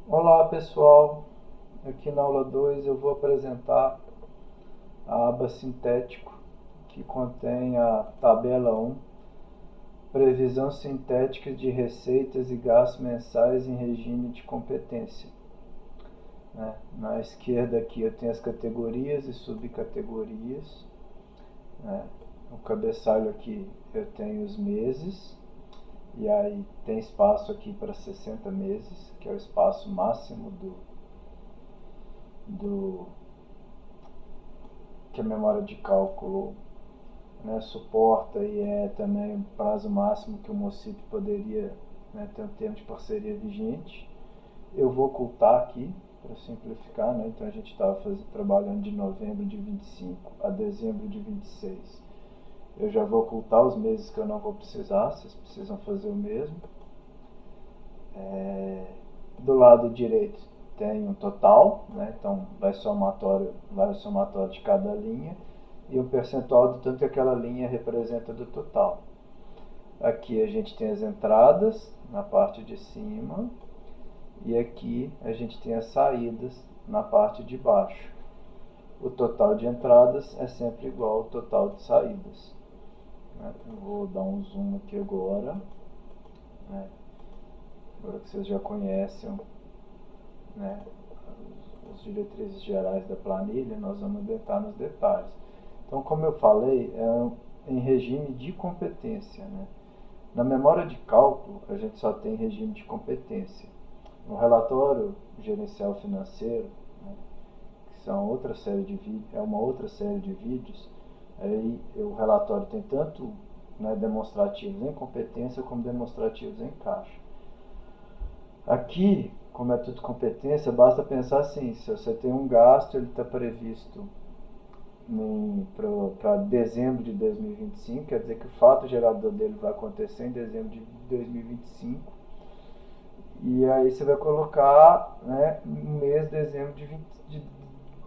Olá pessoal, aqui na aula 2 eu vou apresentar a aba sintético, que contém a tabela 1, previsão sintética de receitas e gastos mensais em regime de competência. Na esquerda aqui eu tenho as categorias e subcategorias. Né? No cabeçalho aqui eu tenho os meses, e aí tem espaço aqui para 60 meses, que é o espaço máximo do que a memória de cálculo, né, suporta, e é também o prazo máximo que o MOCIP poderia, né, ter um termo de parceria vigente. Eu vou ocultar aqui para simplificar, né? Então a gente estava trabalhando de novembro de 25 a dezembro de 26. Eu já vou ocultar os meses que eu não vou precisar, vocês precisam fazer o mesmo. Do lado direito tem um total, né? Então vai o somatório de cada linha e o percentual do tanto que aquela linha representa do total. Aqui a gente tem as entradas na parte de cima e aqui a gente tem as saídas na parte de baixo. O total de entradas é sempre igual ao total de saídas. Eu vou dar um zoom aqui agora, né? Agora que vocês já conhecem, né, as diretrizes gerais da planilha, nós vamos entrar nos detalhes. Então, como eu falei, em regime de competência. Né? Na memória de cálculo, a gente só tem regime de competência. No relatório gerencial financeiro, né, que são outra série de vídeos, é uma outra série de vídeos, aí o relatório tem tanto, né, demonstrativos em competência como demonstrativos em caixa. Aqui, como é tudo competência, basta pensar assim: se você tem um gasto, ele está previsto para dezembro de 2025, quer dizer que o fato gerador dele vai acontecer em dezembro de 2025, e aí você vai colocar, né, um mês de dezembro de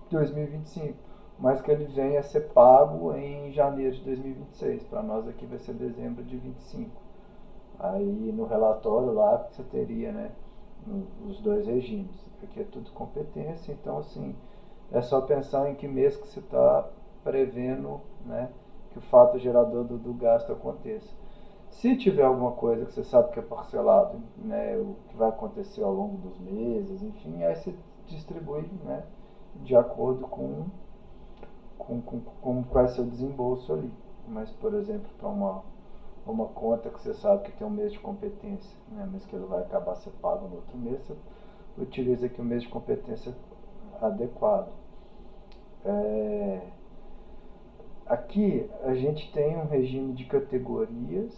2025, mas que ele venha a ser pago em janeiro de 2026. Para nós aqui vai ser dezembro de 25. Aí no relatório lá você teria, né, os dois regimes. Aqui é tudo competência, então assim, é só pensar em que mês que você está prevendo, né, que o fato gerador do gasto aconteça. Se tiver alguma coisa que você sabe que é parcelado, né, o que vai acontecer ao longo dos meses, enfim, aí você distribui, né, de acordo com qual é o seu desembolso ali. Mas, por exemplo, para uma conta que você sabe que tem um mês de competência, né, mas que ele vai acabar ser pago no outro mês, você utiliza aqui o mês de competência adequado. É, Aqui a gente tem um regime de categorias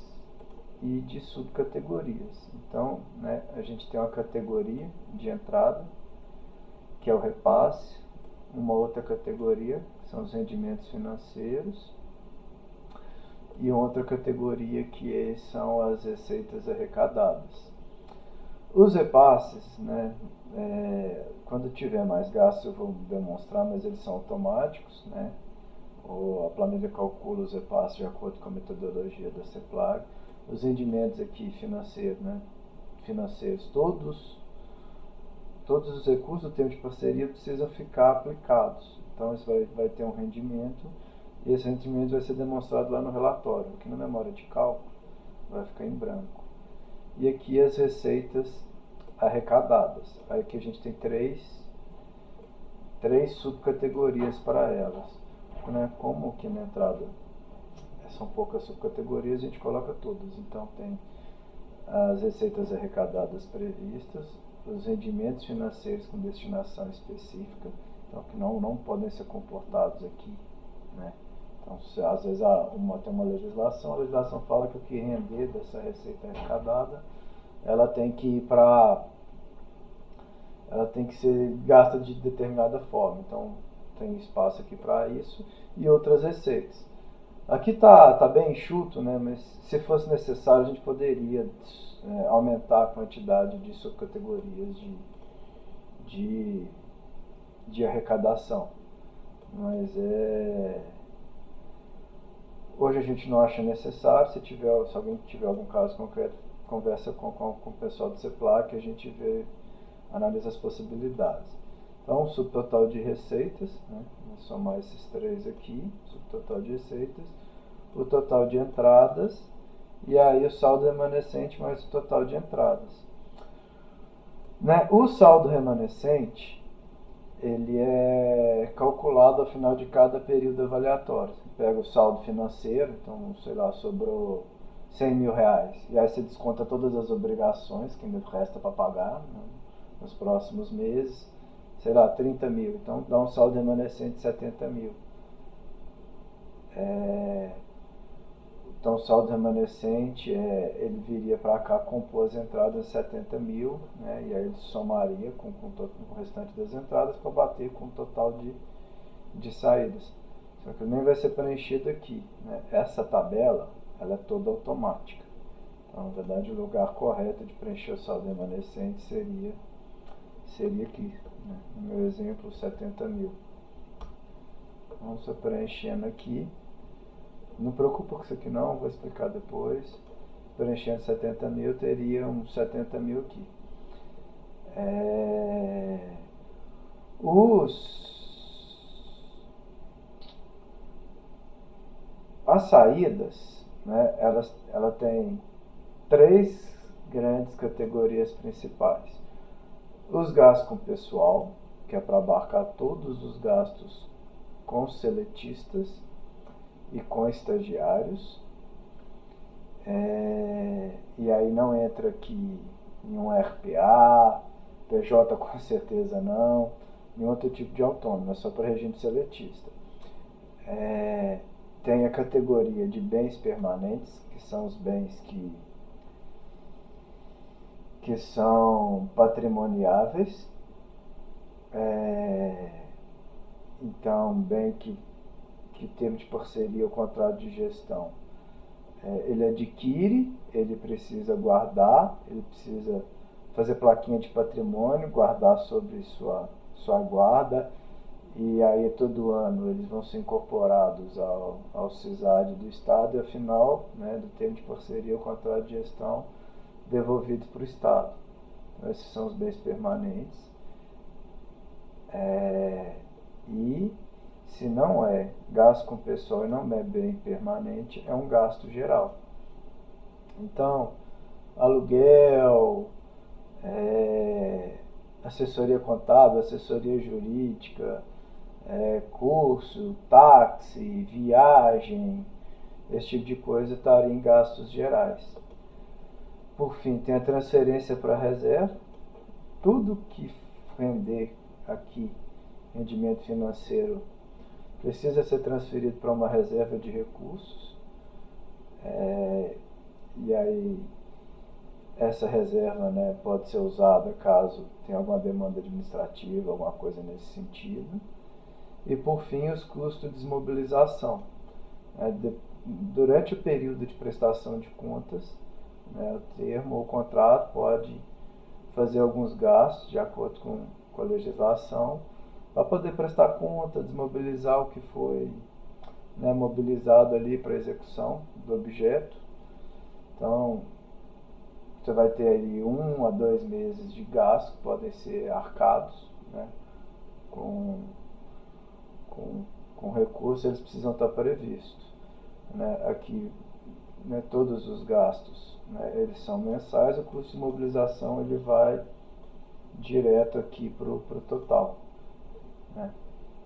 e de subcategorias. Então, né, a gente tem uma categoria de entrada, que é o repasse, uma outra categoria, que são os rendimentos financeiros, e outra categoria que são as receitas arrecadadas. Os repasses, né, quando tiver mais gastos eu vou demonstrar, mas eles são automáticos, né? A planilha calcula os repasses de acordo com a metodologia da CEPLAG. Os rendimentos aqui financeiros, né, financeiros, todos os recursos do termo de parceria precisam ficar aplicados. Então isso vai ter um rendimento, e esse rendimento vai ser demonstrado lá no relatório. Aqui na memória de cálculo vai ficar em branco. E aqui as receitas arrecadadas. Aí aqui a gente tem três subcategorias para elas. Né? Como que na entrada são poucas subcategorias, a gente coloca todas. Então tem as receitas arrecadadas previstas, os rendimentos financeiros com destinação específica, então que não podem ser comportados aqui. Né? Então, se, às vezes tem uma legislação, a legislação fala que o que render dessa receita arrecadada, ela tem que ir para ela tem que ser gasta de determinada forma. Então tem espaço aqui para isso e outras receitas. Aqui tá bem enxuto, né? Mas se fosse necessário a gente poderia aumentar a quantidade de subcategorias de, de arrecadação. Mas hoje a gente não acha necessário. Se alguém tiver algum caso concreto, conversa com o pessoal do CEPLAC, que a gente vê analisa as possibilidades. Então, o subtotal de receitas, né? Vou somar esses três aqui, subtotal de receitas, o total de entradas, e aí o saldo remanescente mais o total de entradas. Né? O saldo remanescente, ele é calculado ao final de cada período avaliatório. Você pega o saldo financeiro, então, sei lá, sobrou 100 mil reais, e aí você desconta todas as obrigações que ainda resta para pagar, né, nos próximos meses, sei lá, 30 mil, então dá um saldo remanescente de 70 mil. Então o saldo remanescente, ele viria para cá compor as entradas de 70 mil, né, e aí ele somaria com o restante das entradas para bater com o total de saídas. Só que nem vai ser preenchido aqui. Né? Essa tabela ela é toda automática. Então, na verdade, o lugar correto de preencher o saldo remanescente seria aqui. Né? No meu exemplo, 70 mil. Vamos só preenchendo aqui. Não preocupa com isso aqui não, vou explicar depois. Preenchendo 70 mil, teria uns 70 mil aqui. As saídas, né, ela tem três grandes categorias principais. Os gastos com pessoal, que é para abarcar todos os gastos com seletistas e com estagiários. E aí não entra aqui nenhum RPA, PJ com certeza não, nenhum outro tipo de autônomo, é só para regime seletista. Tem a categoria de bens permanentes, que são os bens que são patrimoniáveis. Então, bem que termo de parceria ou contrato de gestão, ele adquire, ele precisa guardar, ele precisa fazer plaquinha de patrimônio, guardar sobre sua guarda, e aí todo ano eles vão ser incorporados ao CISAD do Estado e, ao final, né, do termo de parceria ou contrato de gestão, devolvidos para o Estado. Então, esses são os bens permanentes. E se não é gasto com pessoal e não é bem permanente, é um gasto geral. Então, aluguel, assessoria contábil, assessoria jurídica, curso, táxi, viagem, esse tipo de coisa estaria em gastos gerais. Por fim, tem a transferência para a reserva. Tudo que render aqui, rendimento financeiro, precisa ser transferido para uma reserva de recursos. E aí essa reserva, né, pode ser usada caso tenha alguma demanda administrativa, alguma coisa nesse sentido. E por fim, os custos de desmobilização. Durante o período de prestação de contas, né, o termo ou o contrato pode fazer alguns gastos de acordo com a legislação para poder prestar conta, desmobilizar o que foi, né, mobilizado ali para execução do objeto. Então, você vai ter aí 1 a 2 meses de gastos que podem ser arcados, né, com, com recursos, eles precisam estar previstos. Né. Aqui, né, todos os gastos, né, eles são mensais, o custo de mobilização ele vai direto aqui para o total. Né.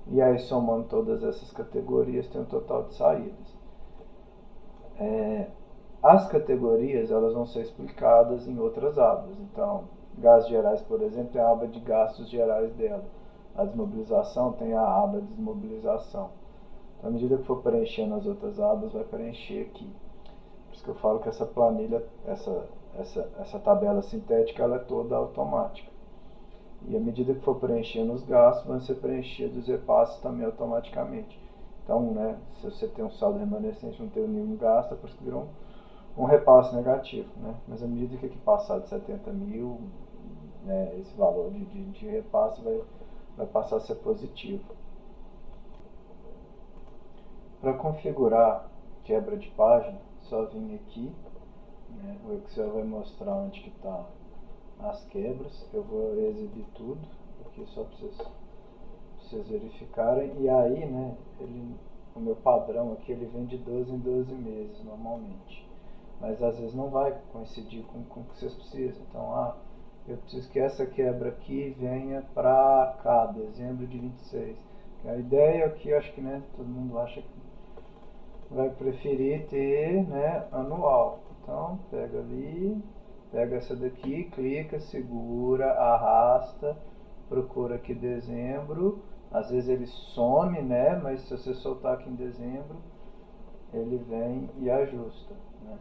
E aí, somando todas essas categorias, tem um total de saídas. As categorias elas vão ser explicadas em outras abas. Então, gastos gerais, por exemplo, tem a aba de gastos gerais dela. A desmobilização tem a aba de desmobilização. Então, à medida que for preenchendo as outras abas, vai preencher aqui. Por isso que eu falo que essa planilha, essa tabela sintética, ela é toda automática. E à medida que for preenchendo os gastos, vão ser preenchidos os repasses também automaticamente. Então, né, se você tem um saldo remanescente, não tem nenhum gasto, é por isso que virou um repasse negativo. Né? Mas à medida que passar de 70 mil, né, esse valor de repasse vai passar a ser positivo. Para configurar quebra de página, só vir aqui, né, o Excel vai mostrar onde que está as quebras. Eu vou exibir tudo aqui só para vocês verificarem. E aí, né, o meu padrão aqui ele vem de 12 em 12 meses normalmente. Mas às vezes não vai coincidir com o que vocês precisam. Então, eu preciso que essa quebra aqui venha para cá, dezembro de 26. A ideia aqui, eu acho que, né, todo mundo acha que vai preferir ter, né, anual. Então, pega ali, pega essa daqui, clica, segura, arrasta, procura aqui dezembro. Às vezes ele some, né, mas se você soltar aqui em dezembro, ele vem e ajusta, né.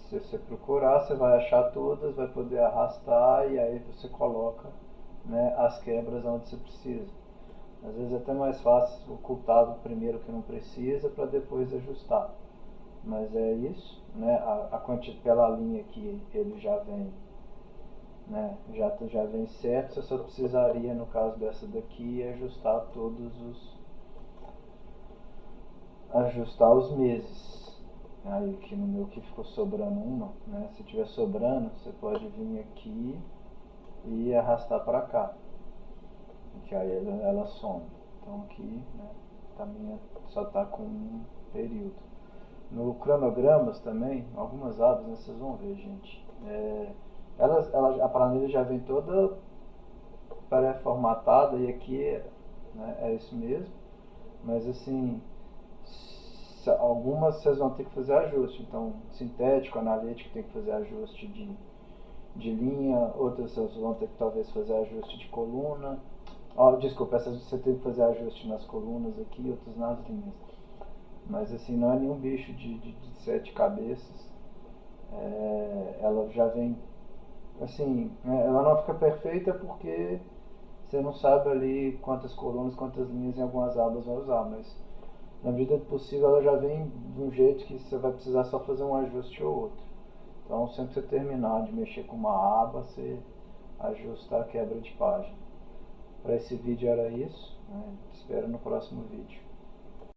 Se você procurar, você vai achar todas, vai poder arrastar e aí você coloca, né, as quebras onde você precisa. Às vezes é até mais fácil ocultar o primeiro que não precisa para depois ajustar. Mas é isso, né? A quantidade pela linha aqui ele já vem, né? Já vem certo. Você só precisaria, no caso dessa daqui, ajustar os meses. Aí aqui no meu que ficou sobrando uma, né? Se tiver sobrando, você pode vir aqui e arrastar para cá, que aí ela some. Então aqui, né? Só está com um período. No cronogramas também, algumas abas, né, vocês vão ver, gente. A planilha já vem toda pré-formatada e aqui, né, é isso mesmo. Mas assim, algumas vocês vão ter que fazer ajuste. Então, sintético, analítico tem que fazer ajuste de linha, outras vocês vão ter que talvez fazer ajuste de coluna. Desculpa, essas você tem que fazer ajuste nas colunas aqui, outras nas linhas. Mas assim, não é nenhum bicho de 7 cabeças. Ela já vem, assim, ela não fica perfeita porque você não sabe ali quantas colunas, quantas linhas em algumas abas vai usar, mas na medida do possível ela já vem de um jeito que você vai precisar só fazer um ajuste ou outro. Então sempre que você terminar de mexer com uma aba, você ajusta a quebra de página. Para esse vídeo era isso, né? Te espero no próximo vídeo.